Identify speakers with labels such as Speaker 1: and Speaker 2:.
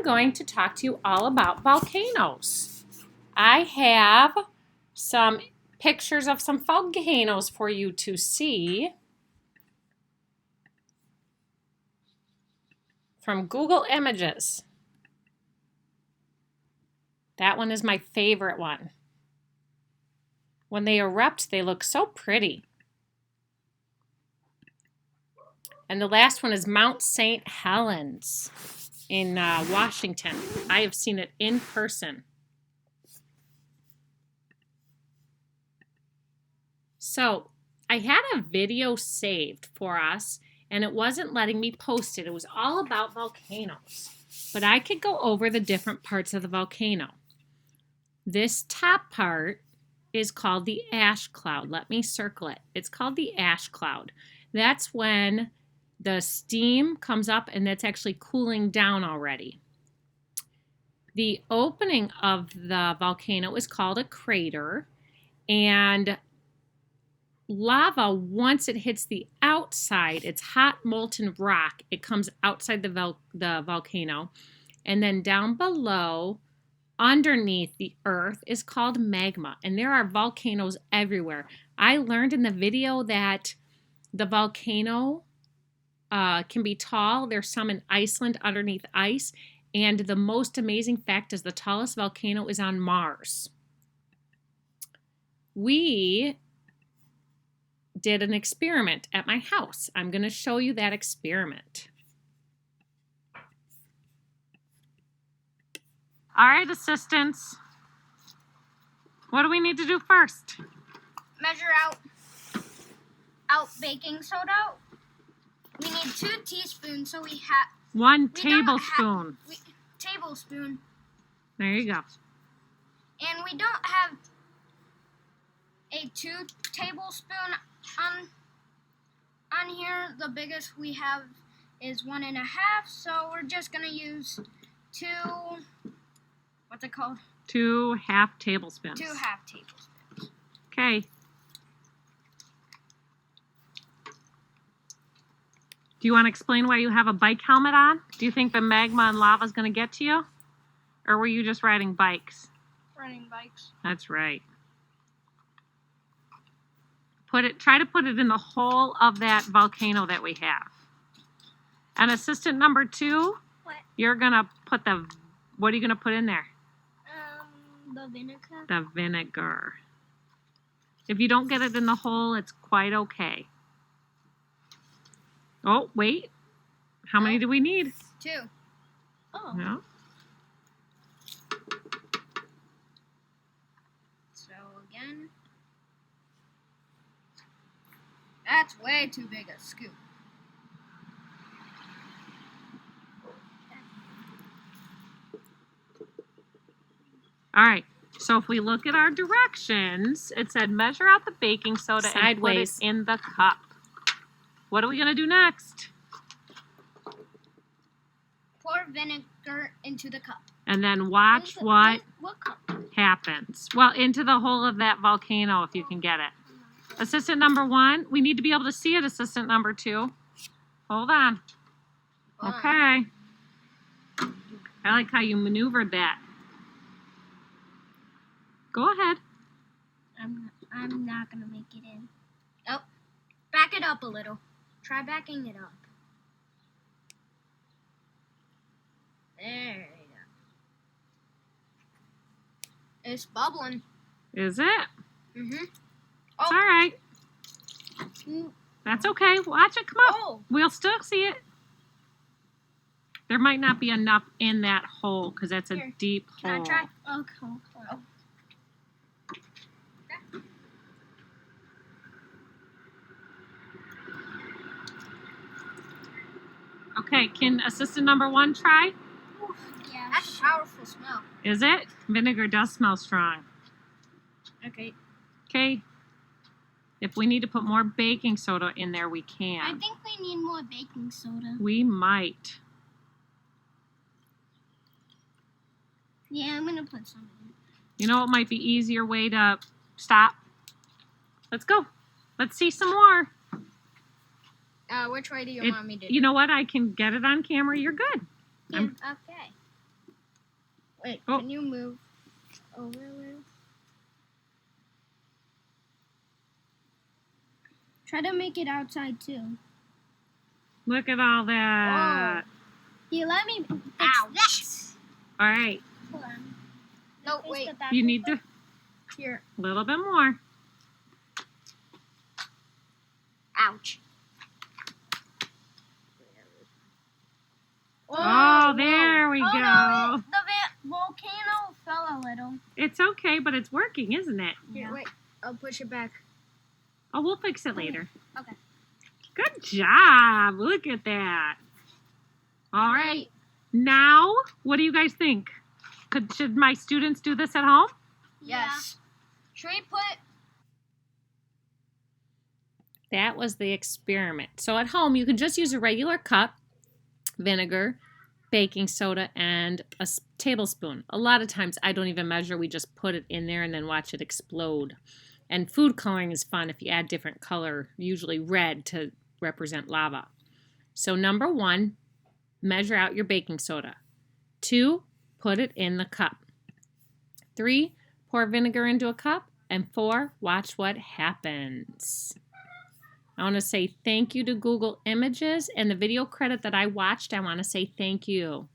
Speaker 1: going to talk to you all about volcanoes. I have some pictures of some volcanoes for you to see from Google Images. That one is my favorite one. When they erupt, they look so pretty. And the last one is Mount St. Helens in Washington. I have seen it in person. So I had a video saved for us, and it wasn't letting me post it. It was all about volcanoes. But I could go over the different parts of the volcano. This top part is called the ash cloud. Let me circle it. It's called the ash cloud. That's when the steam comes up and it's actually cooling down already. The opening of the volcano is called a crater, and lava, once it hits the outside, it's hot molten rock. It comes outside the volcano, and then down below, underneath the earth, is called magma. And there are volcanoes everywhere. I learned in the video that the volcano can be tall. There's some in Iceland underneath ice. And the most amazing fact is the tallest volcano is on Mars. We did an experiment at my house. I'm going to show you that experiment. All right, assistants. What do we need to do first?
Speaker 2: Measure out baking soda. We need 2 teaspoons, so we have
Speaker 1: 1 tablespoon.
Speaker 2: Tablespoon.
Speaker 1: There you go.
Speaker 2: And we don't have a 2 tablespoon on here. The biggest we have is 1.5, so we're just gonna use 2. What's it called?
Speaker 1: 2 half tablespoons.
Speaker 2: 2 half tablespoons.
Speaker 1: Okay. Do you want to explain why you have a bike helmet on? Do you think the magma and lava is going to get to you? Or were you just riding bikes?
Speaker 2: Riding bikes.
Speaker 1: That's right. Try to put it in the hole of that volcano that we have. And assistant number 2,
Speaker 2: what?
Speaker 1: You're going to put what are you going to put in there?
Speaker 2: The vinegar.
Speaker 1: The vinegar. If you don't get it in the hole, it's quite okay. Oh, wait. How many do we need?
Speaker 2: 2. Oh.
Speaker 1: No.
Speaker 2: So again, that's way too big a scoop.
Speaker 1: All right. So if we look at our directions, it said measure out the baking soda sideways and put it in the cup. What are we going to do next?
Speaker 2: Pour vinegar into the cup.
Speaker 1: And then watch what
Speaker 2: cup?
Speaker 1: happens. Well, into the hole of that volcano if you can get it. Assistant number 1, we need to be able to see it, assistant number 2. Hold on. Okay. I like how you maneuvered that. Go ahead.
Speaker 2: I'm not going to make it in. Oh, back it up a little. Try backing it up. There you go. It's bubbling.
Speaker 1: Is it?
Speaker 2: Mm-hmm.
Speaker 1: It's all right. That's okay. Watch it come up.
Speaker 2: Oh.
Speaker 1: We'll still see it. There might not be enough in that hole because that's a deep hole.
Speaker 2: Can I try? Okay. Oh.
Speaker 1: Okay, can assistant number 1 try?
Speaker 2: Yeah. That's a powerful smell.
Speaker 1: Is it? Vinegar does smell strong.
Speaker 2: Okay.
Speaker 1: Okay. If we need to put more baking soda in there, we can.
Speaker 2: I think we need more baking soda.
Speaker 1: We might.
Speaker 2: Yeah, I'm going to put some in.
Speaker 1: You know what might be easier way to stop? Let's go. Let's see some more.
Speaker 2: Which way do you want me to do?
Speaker 1: You know what? I can get it on camera. You're good.
Speaker 2: Yeah, okay. Wait,
Speaker 1: Oh.
Speaker 2: can you move over a little? Try to make it outside too.
Speaker 1: Look at all that.
Speaker 2: You let me fix
Speaker 3: Ouch.
Speaker 1: All right.
Speaker 2: Hold on.
Speaker 3: No,
Speaker 2: Face
Speaker 3: wait.
Speaker 2: the back
Speaker 1: You
Speaker 2: real
Speaker 1: need
Speaker 2: quick.
Speaker 1: to
Speaker 2: Here.
Speaker 1: a little bit more.
Speaker 3: Ouch.
Speaker 1: Oh, there we
Speaker 2: Oh,
Speaker 1: go.
Speaker 2: no, the volcano fell a little.
Speaker 1: It's okay, but it's working, isn't it?
Speaker 2: Yeah.
Speaker 3: Wait, I'll push it back.
Speaker 1: Oh, we'll fix it later.
Speaker 3: Okay.
Speaker 1: Good job. Look at that. All right. Now, what do you guys think? Should my students do this at home?
Speaker 3: Yes.
Speaker 2: Should we put...
Speaker 1: That was the experiment. So at home, you can just use a regular cup, vinegar, baking soda, and a tablespoon. A lot of times I don't even measure. We just put it in there and then watch it explode. And food coloring is fun if you add different color, usually red to represent lava. So number 1, measure out your baking soda. 2, put it in the cup. 3, pour vinegar into a cup. And 4, watch what happens. I want to say thank you to Google Images, and the video credit that I watched, I want to say thank you.